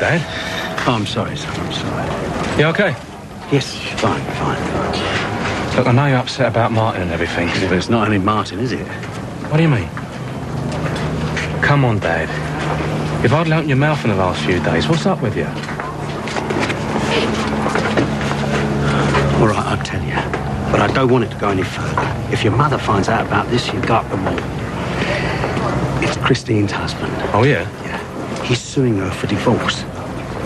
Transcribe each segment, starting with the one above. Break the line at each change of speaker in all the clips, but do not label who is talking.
Dad.
Oh, I'm sorry, son, I'm sorry.
You okay?
Yes, fine.
Look, I know you're upset about Martin and everything.
Yeah, but it's not only Martin, is it?
What do you mean? Come on, Dad. You've hardly opened your mouth in the last few days. What's up with you?
All right, I'll tell you. But I don't want it to go any further. If your mother finds out about this, you go up the wall. It's Christine's husband.
Oh, yeah?
Yeah. He's suing her for divorce.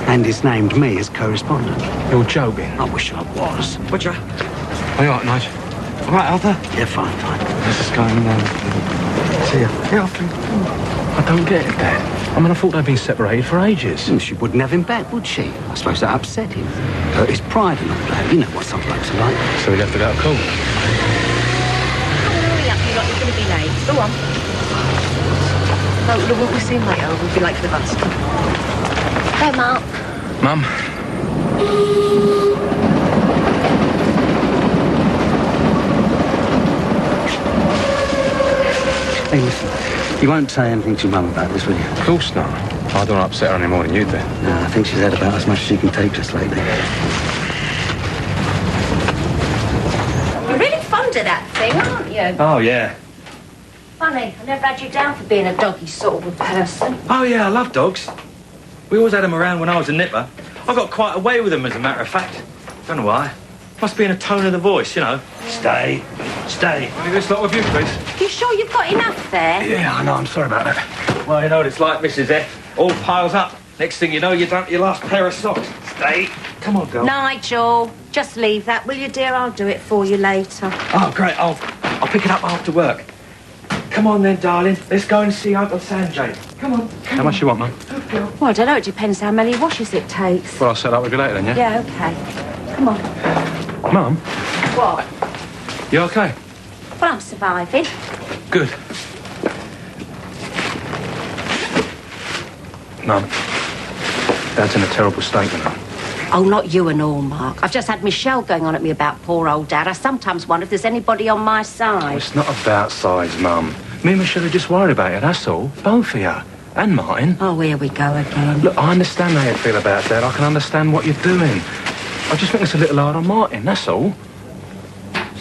And he's named me as correspondent.
You're joking.
I wish I was.
Roger.
Are you all right, Nigel?
All right, Arthur?
Yeah, fine.
Let's just go and see you. Yeah, off you.
I don't get it, Dad. I mean, I thought they'd been separated for ages.
She wouldn't have him back, would she? I suppose that upset him. Hurt his pride and all that. You know what some blokes are like.
So we have to go to court.
Hurry up, you're going to be late. Go on. No, we'll be seeing later. We'll be late for the bus. Go, Mark.
Mum?
Hey, listen. You won't say anything to your mum about this, will you?
Of course not. I don't want to upset her any more than you do.
No, I think she's had about as much as she can take just lately.
You're really fond of that thing, aren't you?
Oh, yeah.
Funny, I never had you down for being a doggy sort of a person.
Oh, yeah, I love dogs. We always had them around when I was a nipper. I got quite away with them, as a matter of fact. Don't know why. Must be in a tone of the voice, you know. Stay.
Leave this lot with you, please.
You sure you've got enough there?
Yeah, I know. I'm sorry about that.
Well, you know what it's like, Mrs. F. All piles up. Next thing you know, you're down to your last pair of socks. Stay. Come on, girl.
Nigel, just leave that, will you, dear? I'll do it for you later.
Oh, great. I'll pick it up after work. Come on then, darling. Let's go and see Uncle Sanjay. Come on.
How much you want, Mum?
Well, I don't know. It depends how many washes it takes.
Well, I'll set up with you later then, yeah?
Yeah, OK. Come on.
Mum?
What?
You okay?
Well, I'm surviving.
Good. Mum, Dad's in a terrible state, you know.
Oh, not you and all, Mark. I've just had Michelle going on at me about poor old Dad. I sometimes wonder if there's anybody on my side.
It's not about size, Mum. Me and Michelle are just worried about you, that's all. Both of you. And Martin.
Oh, here we go again.
Look, I understand how you feel about Dad. I can understand what you're doing. I just think it's a little hard on Martin, that's all.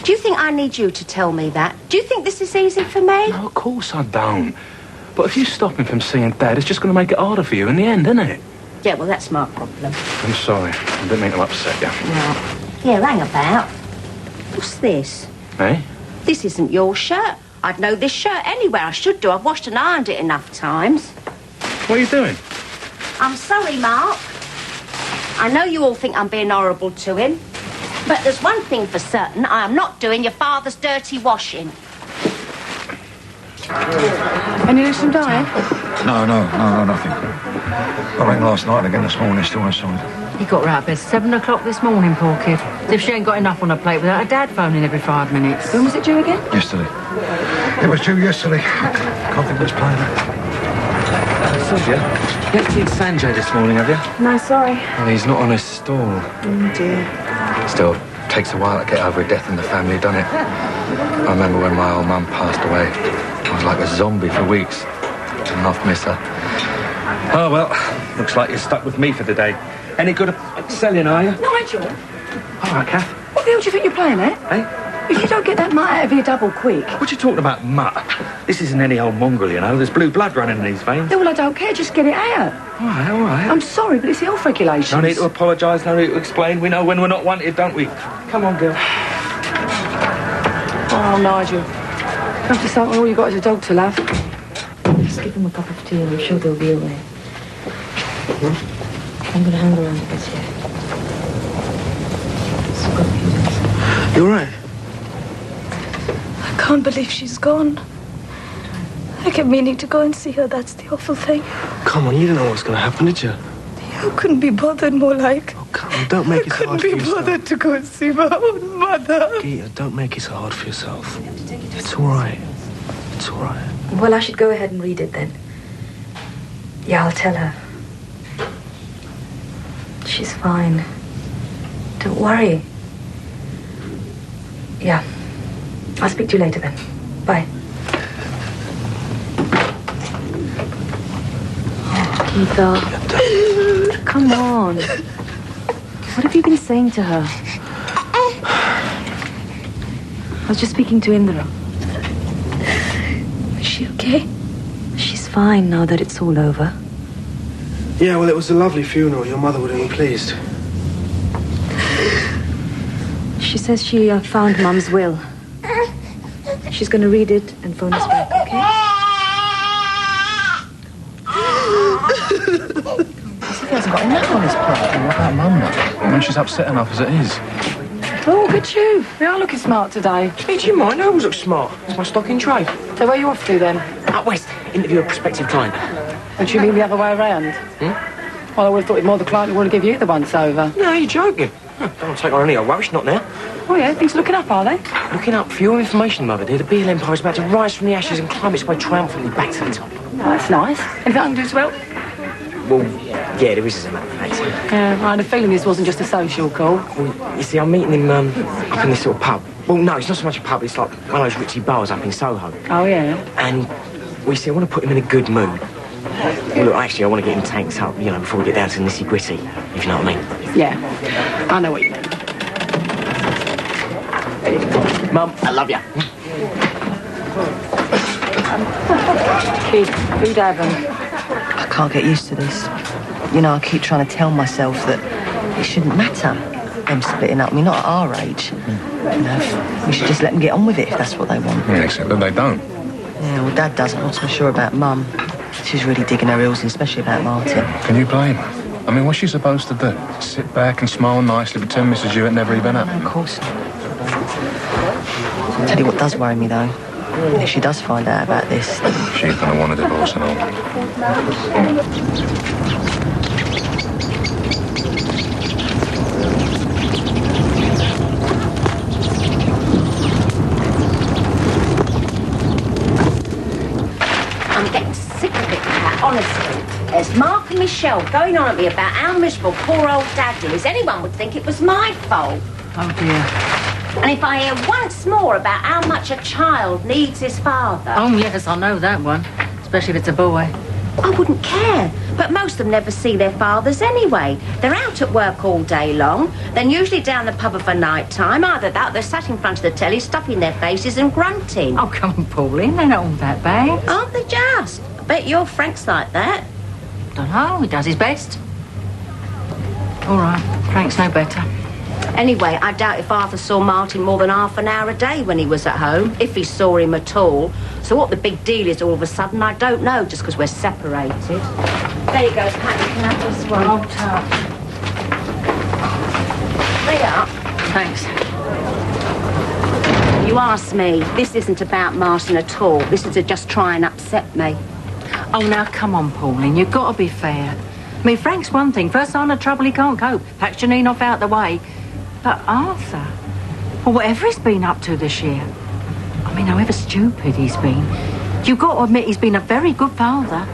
Do you think I need you to tell me that? Do you think this is easy for me?
No, of course I don't. But if you stop him from seeing Dad, it's just going to make it harder for you in the end, isn't it?
Yeah, well, that's my problem.
I'm sorry. I didn't mean to upset you.
No. Here, hang about. What's this?
Eh?
This isn't your shirt. I'd know this shirt anywhere. I should do. I've washed and ironed it enough times.
What are you doing?
I'm sorry, Mark. I know you all think I'm being horrible to him. But there's one thing for certain. I am not doing your father's dirty washing.
Any news from Diane?
No, nothing. I rang last night and again this morning, still inside.
He got her out of bed 7 o'clock this morning, poor kid. As if she ain't got enough on her plate without her dad phoning every 5 minutes. When was it due again?
Yesterday. It was due yesterday. Can't think what's playing it.
Sylvia, you haven't seen Sanjay this morning, have you?
No, sorry.
Well, he's not on his stall.
Oh, dear.
Still, takes a while to get over a death in the family, doesn't it? I remember when my old mum passed away. I was like a zombie for weeks. Didn't half miss her. Oh, well, looks like you're stuck with me for the day. Any good at selling, are you?
Nigel,
All right, Kath.
what the hell do you think you're playing at?
Hey?
If you don't get that mutt out of your double quick...
What you talking about, mutt? This isn't any old mongrel, you know. There's blue blood running in these veins.
Yeah, well, I don't care. Just get it out.
All right.
I'm sorry, but it's the health regulations.
No need to apologise, no need to explain. We know when we're not wanted, don't we? Come on, girl.
Oh, Nigel. Come to something all you got is a dog to love. Just give him a cup of tea and I'm sure they'll be away. I'm going to hang around a bit here. Still got a few days.
You all right?
I can't believe she's gone. I kept meaning to go and see her. That's the awful thing.
Come on, you didn't know what was going to happen, did you?
I couldn't be bothered more like.
Oh, come on, don't make it so hard for
I couldn't be
yourself.
bothered to go and see my own mother.
Gita, don't make it so hard for yourself. It's all right. It's all right.
Well, I should go ahead and read it then. Yeah, I'll tell her. She's fine. Don't worry. Yeah. I'll speak to you later then. Bye.
Keitha. Come on. What have you been saying to her? I was just speaking to Indra.
Is she okay?
She's fine now that it's all over.
Yeah, well, it was a lovely funeral. Your mother would have been pleased.
She says she found Mum's will. She's going to read it and phone us back, okay?
As if he hasn't got enough on his plate. What about Mum now? I mean, she's upset enough as it is.
Oh, good you. We are looking smart today.
Hey, do you mind? I always look smart. It's my stock in trade.
So where are you off to then?
Out west, interview a prospective client.
Don't you mean the other way around? Well, I would have thought more the client would want to give you the once over.
No, you're joking. Don't take on any old rubbish, not now.
Oh, yeah? Things looking up, are they?
Looking up, for your information, Mother dear, the Beale Empire is about to rise from the ashes and climb its way triumphantly back to the top.
Oh, that's nice. Anything I can do to help?
Well, yeah, there is, as a matter of fact.
Yeah, I had a feeling this wasn't just a social call.
Well, you see, I'm meeting him up in this little pub. Well, no, it's not so much a pub, it's like one of those ritzy bars up in Soho.
Oh, yeah?
And, well, you see, I want to put him in a good mood. Well, look, actually, I want to get him tanked up, you know, before we get down to the nitty-gritty, if you know what I mean.
Yeah, I know what you mean.
Mum, I love you.
Kid, food heaven.
I can't get used to this. You know, I keep trying to tell myself that it shouldn't matter, them splitting up. I mean, not at our age. You know, we should just let them get on with it if that's what they want.
Yeah, except that they don't.
Yeah, well, Dad doesn't. I'm not so sure about Mum. She's really digging her heels in, especially about Martin.
Can you blame her? I mean, what's she supposed to do? Sit back and smile nicely, pretend Mrs. Hewitt never even happened?
Of course not. I'll tell you what does worry me, though. If she does find out about this...
She's going to want a divorce and all.
I'm getting sick of it, Pat, honestly. There's Mark and Michelle going on at me about how miserable poor old Dad is. Anyone would think it was my fault.
Oh, dear.
And if I hear once more about how much a child needs his father...
Oh, yes, I know that one. Especially if it's a boy.
I wouldn't care. But most of them never see their fathers anyway. They're out at work all day long, then usually down the pub for night time. Either that or they're sat in front of the telly, stuffing their faces and grunting.
Oh, come on, Pauline. They're not all that bad.
Aren't they just? I bet your Frank's like that.
Don't know. He does his best. All right. Frank's no better.
Anyway, I doubt if Arthur saw Martin more than half an hour a day when he was at home, if he saw him at all. So what the big deal is all of a sudden, I don't know, just because we're separated. There you go, Pat, you can have this one.
Oh, tough.
Hurry up.
Thanks.
You asked me. This isn't about Martin at all. This is to just try and upset me.
Oh, now, come on, Pauline. You've got to be fair. I mean, Frank's one thing. First sign of trouble, he can't cope. Packs Janine off out the way. But Arthur, well, whatever he's been up to this year, I mean, however stupid he's been, you've got to admit he's been a very good father.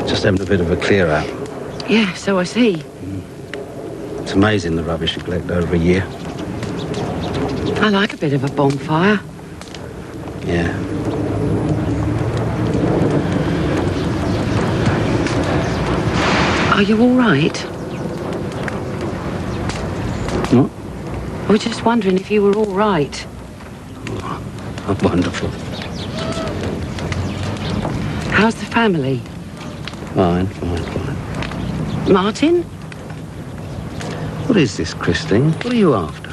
Just having a bit of a clear out.
Yeah, so I see.
It's amazing the rubbish you collect over a year.
I like a bit of a bonfire.
Yeah.
Are you all right?
What?
I was just wondering if you were all right.
Oh, wonderful.
How's the family?
Fine, fine, fine.
Martin?
What is this, Christine? What are you after?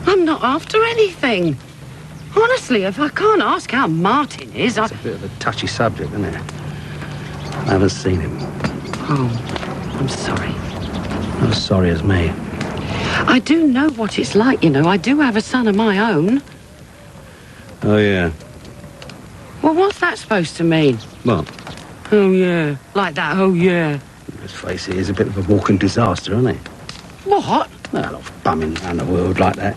I'm not after anything. Honestly, if I can't ask how Martin is,
It's a bit of a touchy subject, isn't it? I haven't seen him.
Oh, I'm sorry.
Not as sorry as me.
I do know what it's like, you know. I do have a son of my own.
Oh, yeah.
Well, what's that supposed to mean?
What?
Oh, yeah. Like that, oh, yeah.
Let's face it, he's a bit of a walking disaster, isn't he?
What?
Well, off bumming around the world like that.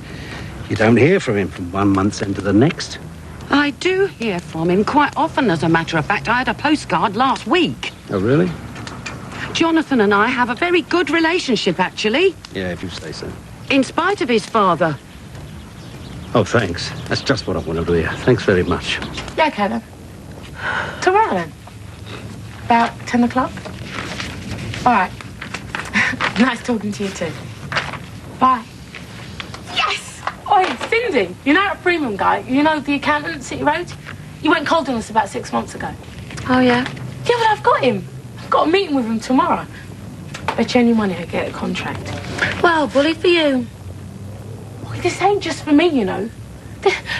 You don't hear from him from one month's end to the next.
I do hear from him quite often, as a matter of fact. I had a postcard last week.
Oh, really?
Jonathan and I have a very good relationship, actually.
Yeah, if you say so.
In spite of his father.
Oh, thanks. That's just what I wanted to hear. Thanks very much.
Yeah, okay then. Tomorrow then? About 10 o'clock? All right. Nice talking to you too. Bye. Yes! Oh, Cindy, you know that Freeman guy? You know the accountant at City Road? You went cold on us about 6 months ago.
Oh, yeah?
Yeah, but I've got him. I've got a meeting with him tomorrow. Bet you any money I get a contract.
Well, bully for you.
Boy, this ain't just for me, you know.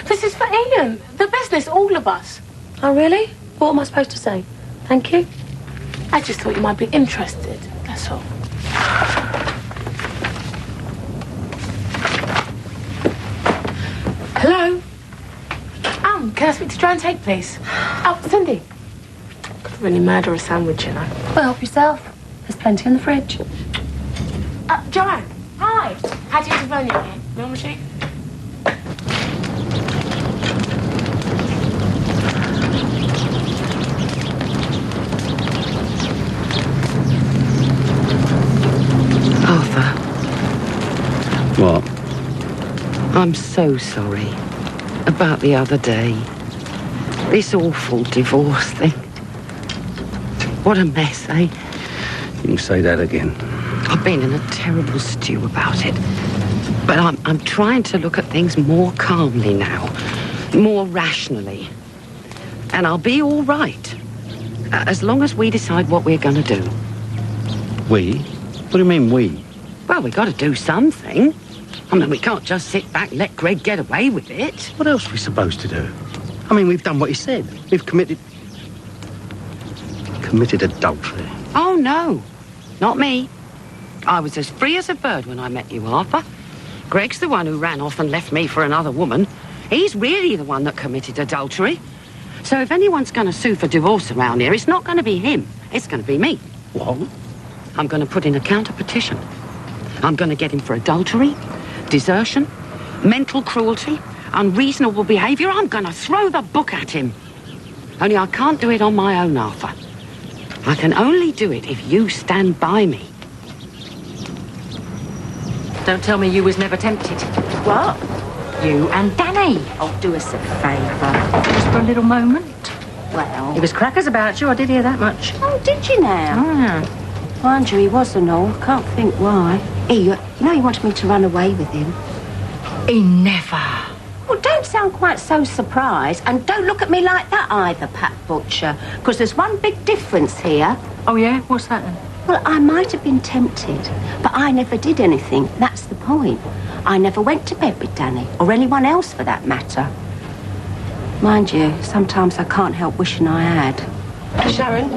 This is for Ian. The business, all of us.
Oh, really? What am I supposed to say? Thank you?
I just thought you might be interested, that's all. Hello? Can I speak to Joanne Tate, please? Oh, Cindy. Could really murder a sandwich, you know.
Well, help yourself. There's plenty in the fridge.
Joanne. Hi. How do you phone you here? Mill machine?
Arthur.
What?
I'm so sorry about the other day. This awful divorce thing. What a mess, eh?
You can say that again.
I've been in a terrible stew about it. But I'm trying to look at things more calmly now, more rationally. And I'll be all right, as long as we decide what we're going to do.
We? What do you mean, we?
Well, we've got to do something. I mean, we can't just sit back and let Greg get away with it.
What else are we supposed to do? I mean, we've done what he said. We've committed adultery.
Oh, no. Not me. I was as free as a bird when I met you, Arthur. Greg's the one who ran off and left me for another woman. He's really the one that committed adultery. So if anyone's going to sue for divorce around here, it's not going to be him. It's going to be me.
What?
I'm going to put in a counter petition. I'm going to get him for adultery, desertion, mental cruelty, unreasonable behaviour. I'm going to throw the book at him. Only I can't do it on my own, Arthur. I can only do it if you stand by me. Don't tell me you was never tempted.
What?
You and Danny.
Oh, do us a favour.
Just for a little moment.
Well...
He was crackers about you, I did hear that much.
Oh, did you now?
Oh, yeah.
Mind you, he was and all. Can't think why. You know he wanted me to run away with him.
He never.
Well, don't sound quite so surprised. And don't look at me like that either, Pat Butcher. Because there's one big difference here.
Oh, yeah? What's that then?
Well, I might have been tempted, but I never did anything. That's the point. I never went to bed with Danny, or anyone else for that matter. Mind you, sometimes I can't help wishing I had.
Sharon?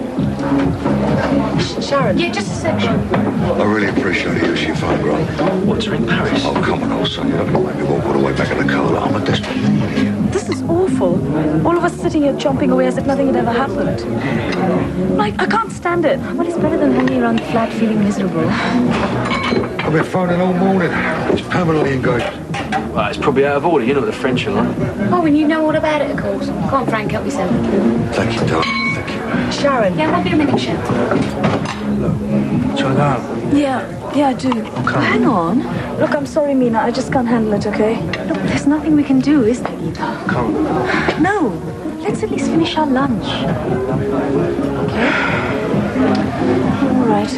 Sharon?
Yeah, just a section.
I really appreciate it, you photograph.
What's her in Paris?
Oh, come on, old son. You're not going to make me walk all the way back in the car. I'm a desperate man here.
This is awful. All of us sitting here chomping away as if nothing had ever happened. Like, I can't stand it.
Well, it's better than hanging around the flat feeling miserable.
I've been phoning all morning. It's permanently engaged.
Well, it's probably out of order. You know what the French are like.
Oh, and you know all about it, of course. Go on, Frank, help yourself.
Thank you, darling. Thank you.
Sharon?
Yeah, won't be a minute, Sharon.
Shall I go home?
Yeah, I do.
Oh, hang on.
Look, I'm sorry, Mina. I just can't handle it, okay?
Look, there's nothing we can do, is there, Eva?
Come on.
No. Let's at least finish our lunch. Okay?
All right.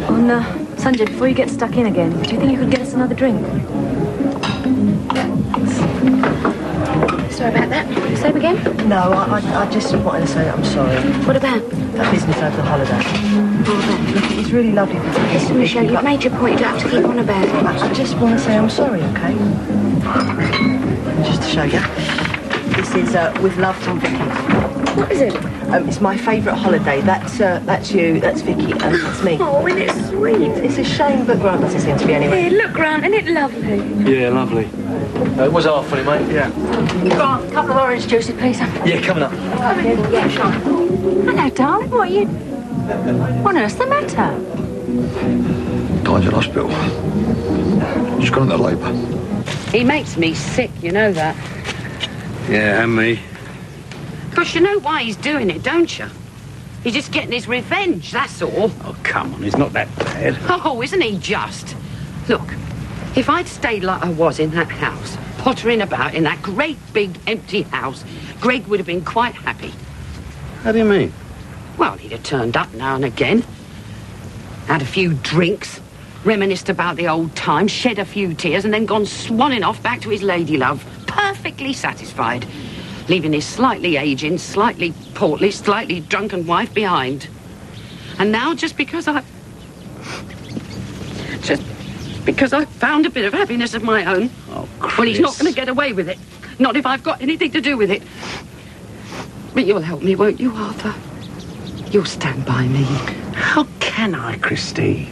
Oh, no. Sanjay, before you get stuck in again, do you think you could get us another drink?
Sorry about that. Same again?
No, I just wanted to say I'm sorry.
What about?
That business over the holiday. Look, it was really lovely.
Listen, Michelle, you've made your point. You don't have to keep on about it.
I just want to say I'm sorry, okay? Just to show you. This is With Love from Vicky.
What is it?
It's my favourite holiday. That's you, that's Vicky, and that's me.
Oh, isn't it sweet?
It's a shame, but Grant doesn't seem to be anyway.
Hey, look, Grant, isn't it lovely?
Yeah, lovely. It was half funny, mate. Yeah.
Grant, a couple of orange juices, please.
Yeah, coming up.
Yeah, sure. Hello, darling. What are you... What on earth's the matter?
Died in hospital. She's gone into labour.
He makes me sick, you know that.
Yeah, and me.
Because you know why he's doing it, don't you? He's just getting his revenge, that's all.
Oh, come on, he's not that bad.
Oh, isn't he just? Look, if I'd stayed like I was in that house, pottering about in that great big empty house, Greg would have been quite happy.
How do you mean?
Well, he'd have turned up now and again, had a few drinks, reminisced about the old times, shed a few tears, and then gone swanning off back to his lady love, perfectly satisfied, leaving his slightly aging, slightly portly, slightly drunken wife behind. And now, just because I found a bit of happiness of my own, well, he's not going to get away with it. Not if I've got anything to do with it. But you'll help me, won't you, Arthur? You'll stand by me.
How can I, Christy?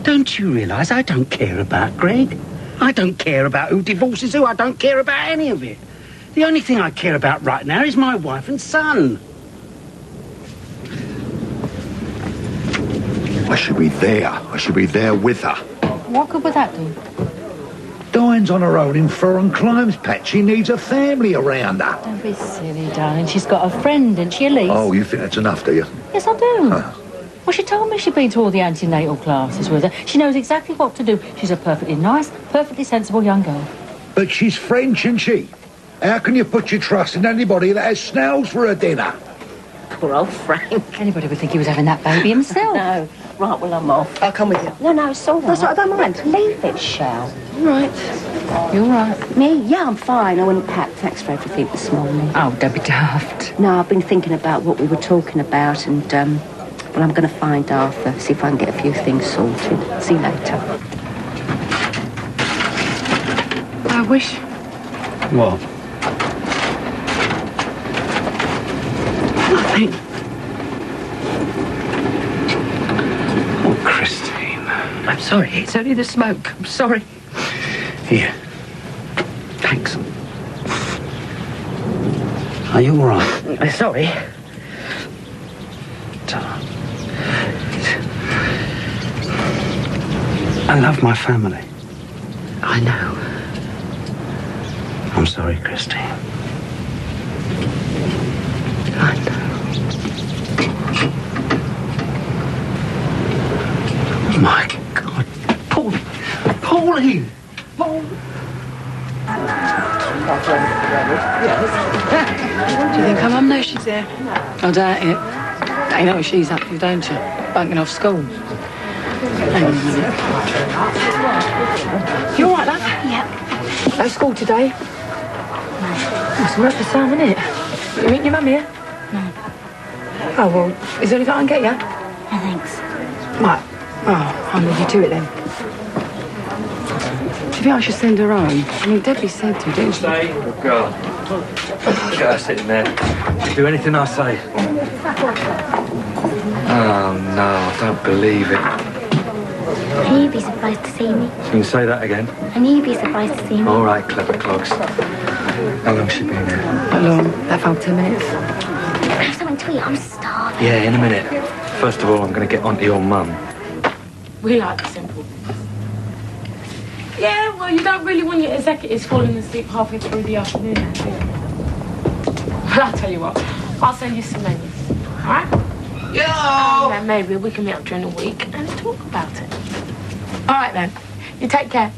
Don't you realise I don't care about Greg? I don't care about who divorces who. I don't care about any of it. The only thing I care about right now is my wife and son.
I should be there. I should be there with her.
What good would that do?
Dine's on her own in foreign climes, Pat. She needs a family around her.
Don't be silly, darling. She's got a friend, and she, Elise.
Oh, you think that's enough, do you?
Yes, I do.
Huh.
Well, she told me she'd been to all the antenatal classes with her. She knows exactly what to do. She's a perfectly nice, perfectly sensible young girl.
But she's French, isn't she? How can you put your trust in anybody that has snails for a dinner?
Poor old Frank.
Anybody would think he was having that baby himself.
No. Right, well, I'm off.
I'll come with you.
No, it's all right. That's right, I don't mind. Leave it, Shell.
All right. You're right.
Me? Yeah, I'm fine. I went, Pat, thanks for everything this morning.
Oh, don't be daft.
No, I've been thinking about what we were talking about and, well, I'm going to find Arthur, see if I can get a few things sorted. See you later.
I wish.
What?
Nothing.
Oh, Christine.
I'm sorry, it's only the smoke. I'm sorry.
Here. Thanks. Are you all right?
Sorry.
I love my family.
I know.
I'm sorry, Christine.
I know.
My God. Pauline!
Do you think her mum knows she's there? I doubt it. You know what she's up to, don't you? Bunking off school. Hang on a minute. You all right, love?
Yep.
No school today? No. It's worth the sum, isn't it? You meeting your mum here?
No.
Oh, well, is there anything I can get you?
No, thanks.
Right. Oh, I'll leave you to it then. Do you think I should send her home? I mean, Debbie said to, didn't she?
Stay. Oh, God. Look at her sitting there. Do anything I say. Oh, no, I don't believe it.
I knew you'd be surprised to see me.
Can you say that again?
I knew you'd be surprised to see me.
All right, clever clogs. How long's she been here?
How long? That felt 10 minutes.
I have something to eat. I'm starving.
Yeah, in a minute. First of all, I'm going to get onto your mum.
We like it simple. Yeah, well, you don't really want your executives falling asleep halfway through the afternoon, do you? But I'll tell you what, I'll send you some menus, all right?
Yo!
And then maybe we can meet up during the week and talk about it. All right, then. You take care.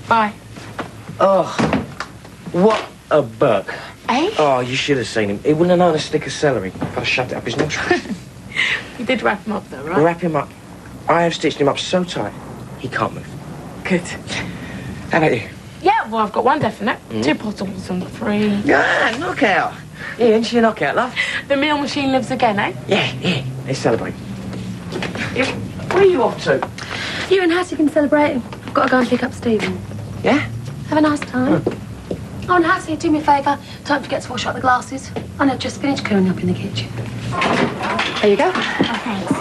Bye.
Oh, what a buck.
Eh?
Oh, you should have seen him. He wouldn't have known a stick of celery if I shoved it up his nostrils.
You did wrap him up, though, right?
Wrap him up. I have stitched him up so tight, he can't move.
Good.
How about you?
Yeah, well, I've got one definite. 2 bottles and 3.
Yeah, knockout. Yeah, ain't you a knockout, love?
The meal machine lives again, eh?
Yeah. Let's celebrate. Where are you off to?
You and Hattie can celebrate. I've got to go and pick up Stephen.
Yeah?
Have a nice time. Oh, and Hattie, do me a favour. Don't forget to wash up the glasses. I know, just finished clearing up in the kitchen.
There you go.
Oh, thanks.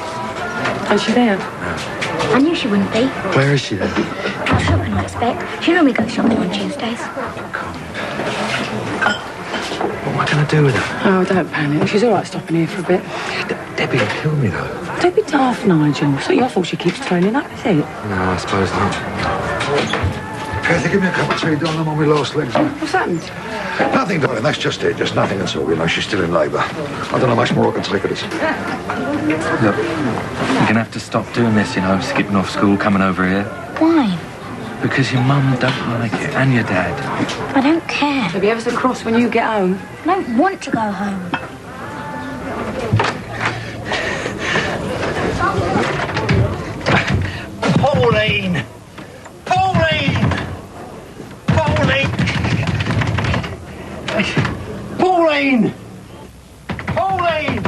Is she there?
I knew she wouldn't be.
Where is she then?
Out shopping, I expect. She normally goes shopping on Tuesdays.
What am I going to do with her?
Oh, don't panic. She's all right stopping here for a bit.
Debbie will kill me, though.
Don't be daft, Nigel. So your fault she keeps turning up, is it?
No, I suppose not.
Kathy, give me a cup of tea, darling. I'm on my last legs.
What's happened?
Nothing, darling, that's just it. Just nothing at all. You know, she's still in labour. I don't know how much more I can take of this.
Look, you're going to have to stop doing this, you know, skipping off school, coming over here.
Why?
Because your mum don't like it, and your dad.
I don't care.
They'll be ever so cross when you get home.
I don't want to go home.
Pauline! Pauline! Pauline! Pauline! Pauline!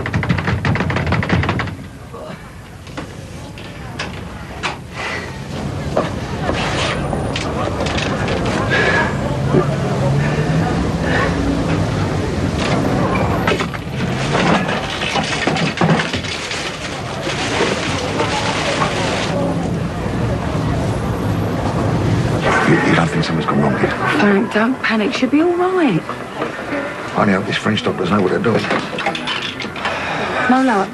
You don't think something's gone wrong here?
Frank, don't panic. She'll be all right.
I only hope these French doctors know what they're doing.
No luck.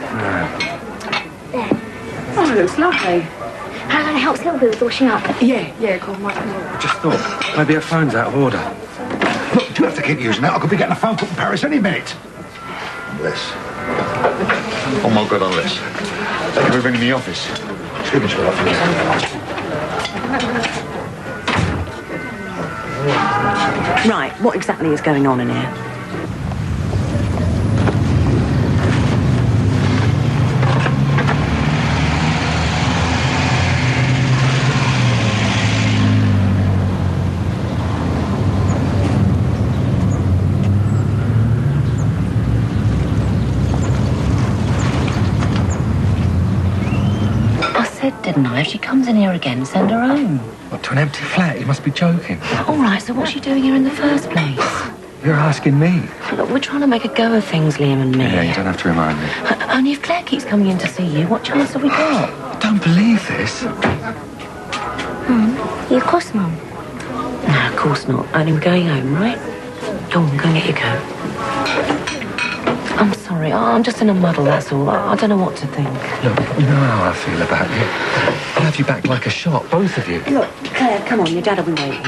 Oh, it looks lovely.
How can I help Sylvia with washing up?
Yeah, go on,
I just thought, maybe her phone's out of order.
Look, do you have to keep using that? I could be getting a phone call from Paris any minute. Unless. Oh, my God, unless. Thank you for ringing the office. Excuse me, Sherlock.
Right, what exactly is going on in here?
I said, didn't I? If she comes in here again, send her home.
What, to an empty flat? You must be joking.
All right, so what's she doing here in the first place?
You're asking me.
Look, we're trying to make a go of things, Liam and me.
Yeah, you don't have to remind me.
Only if Claire keeps coming in to see you, what chance have we got?
I don't believe this.
You cross, Mum?
No, of course not. Only we're going home, right? Go on, go and get your coat. I'm sorry, I'm just in a muddle, that's all. I don't know what to think.
Look, you know how I feel about you. I'll have you back like a shot, both of you.
Look, Claire, come on, your dad will be waiting.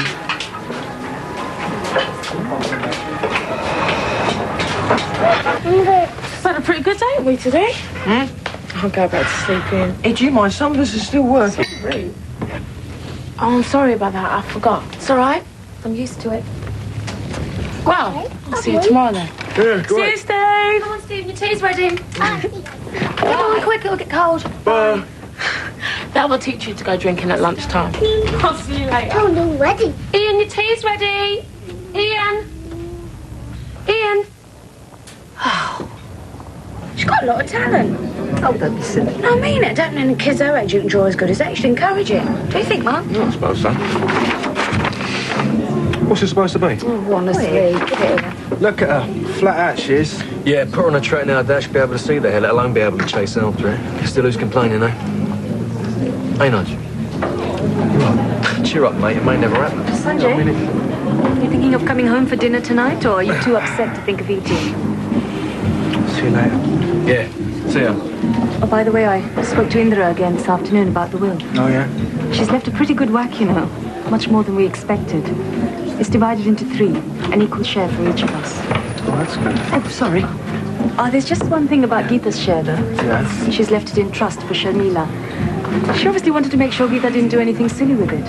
We've had a pretty good day, haven't we, today? I'll go back to sleep in.
Hey, do you mind? Some of us are still working.
Oh, I'm sorry about that. I forgot. It's all right. I'm used to it. Well, I'll see you tomorrow then.
Yeah,
See you, Steve.
Come on, Steve, your tea's ready. Come on, quick, it'll get cold.
Bye.
That will teach you to go drinking at lunchtime. I'll see you later.
Oh, no, ready.
Ian, your tea's ready. Ian. Ian. Oh. She's got a lot of talent.
Oh, don't be silly.
No, I mean it. Don't any kids her age you can draw as good as that. You should encourage it. Do you think, Mum?
I suppose so. What's it supposed to be?
Oh, honestly.
Look at her. Flat out she is.
Yeah, put her on a track now, Dash, be able to see the hell, let alone be able to chase after it. Still who's complaining, eh? Hey, Nudge. Cheer up, mate. It may never happen.
Sanjay, you thinking of coming home for dinner tonight, or are you too upset to think of eating?
See you later.
Yeah, see ya.
Oh, by the way, I spoke to Indra again this afternoon about the will.
Oh, yeah?
She's left a pretty good whack, you know. Much more than we expected. It's divided into 3, an equal share for each of us.
Oh, that's good.
Oh, sorry. Oh, there's just one thing about Geeta's share, though.
Yeah?
She's left it in trust for Sharmila. She obviously wanted to make sure Geeta didn't do anything silly with it.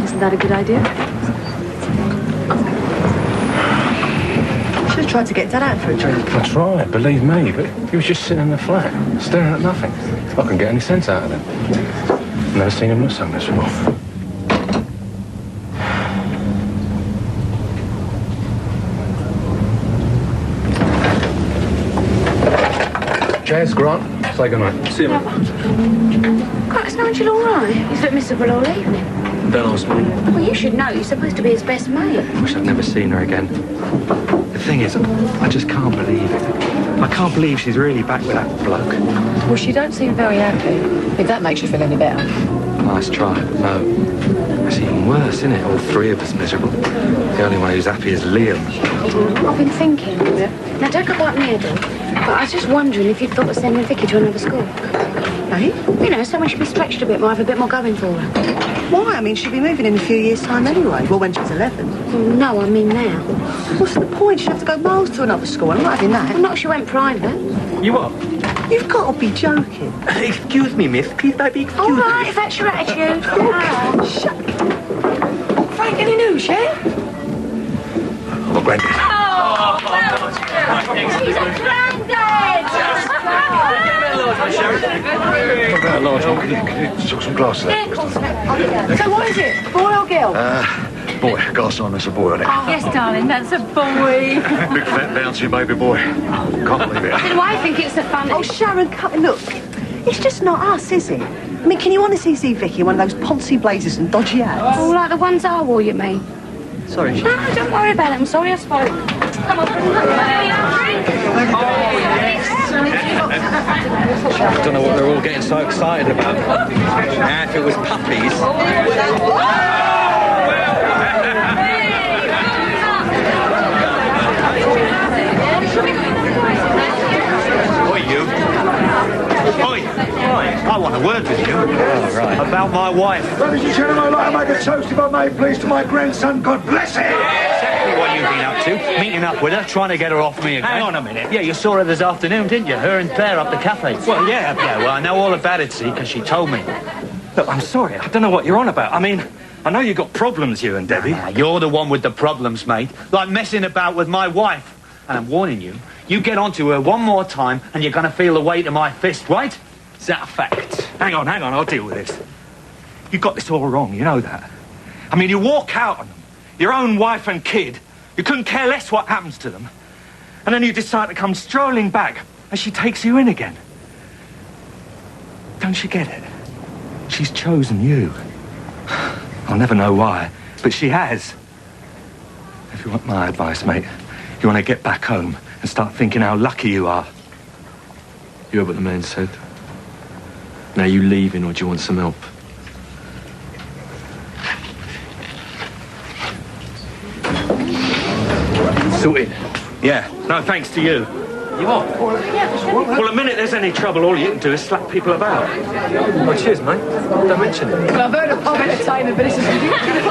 Isn't that a good idea?
Should have tried to get Dad out for a drink.
I tried, believe me, but he was just sitting in the flat, staring at nothing. I couldn't get any sense out of him. Never seen him look so miserable. Jazz, Grant, say goodnight. See you, mate.
Cracks, Nigel all right? He's looked miserable all evening.
Don't ask me.
Well, you should know. You're supposed to be his best mate.
Wish I'd never seen her again. The thing is, I just can't believe it. I can't believe she's really back with that bloke.
Well, she don't seem very happy. If that makes you feel any better.
Nice try, but no. It's even worse, isn't it? All 3 of us miserable. The only one who's happy is Liam.
I've been thinking. Now, don't go back near them. But I was just wondering if you'd thought of sending Vicky to another school.
Eh?
You know, someone should be stretched a bit more, have a bit more going for her.
Why? I mean, she'll be moving in a few years' time anyway. Well, when she's 11.
Well, no, I mean now.
What's the point? She'll have to go miles to another school. I'm not having that.
Well, not if she went private.
You what?
You've got to be joking.
Excuse me, miss. Please don't be excused.
All right, if that's your attitude.
Shut
Frank, any news, yeah?
I'm a granddad.
She's a granddad!
What about a large one? Can you sort some glasses out?
So what is it? Boy or girl?
Boy, glass on, there's a boy on it.
Yes, darling, that's a boy.
Big fat bouncy baby boy. Can't believe it.
Then why think it's so funny?
Oh, Sharon, look. It's just not us, is it? I mean, can you honestly see Vicky in one of those poncy blazers and dodgy hats?
Oh, like the ones I wore, you mean?
Sorry,
No, don't worry about it. I'm sorry I spoke. Come on.
I don't know what they're all getting so excited about. Now, if it was puppies...
Oi, you. Oi. I want a word with you.
Oh, right.
About my wife.
Ladies and gentlemen, I'd like to make a toast, if I may, please, to my grandson. God bless him!
Exactly what you've been up to. Meeting up with her, trying to get her off me again.
Hang on a minute.
Yeah, you saw her this afternoon, didn't you? Her and Claire up the cafe.
Well, yeah.
Yeah, well, I know all about it, see, because she told me.
Look, I'm sorry. I don't know what you're on about. I mean, I know you've got problems, you and Debbie.
You're the one with the problems, mate. Like messing about with my wife. And I'm warning you, you get onto her one more time and you're going to feel the weight of my fist, right? Is that a fact?
Hang on, I'll deal with this. You got this all wrong, you know that. I mean, you walk out on them, your own wife and kid. You couldn't care less what happens to them. And then you decide to come strolling back and she takes you in again. Don't you get it? She's chosen you. I'll never know why, but she has. If you want my advice, mate, you want to get back home and start thinking how lucky you are.
You heard what the man said. Now you leaving or do you want some help?
Sorted. Yeah, no thanks to you. You what? Well, the minute there's any trouble, all you can do is slap people about.
Oh, cheers, mate. Don't mention it.
Well, I've heard of pub entertainment, but this is ridiculous.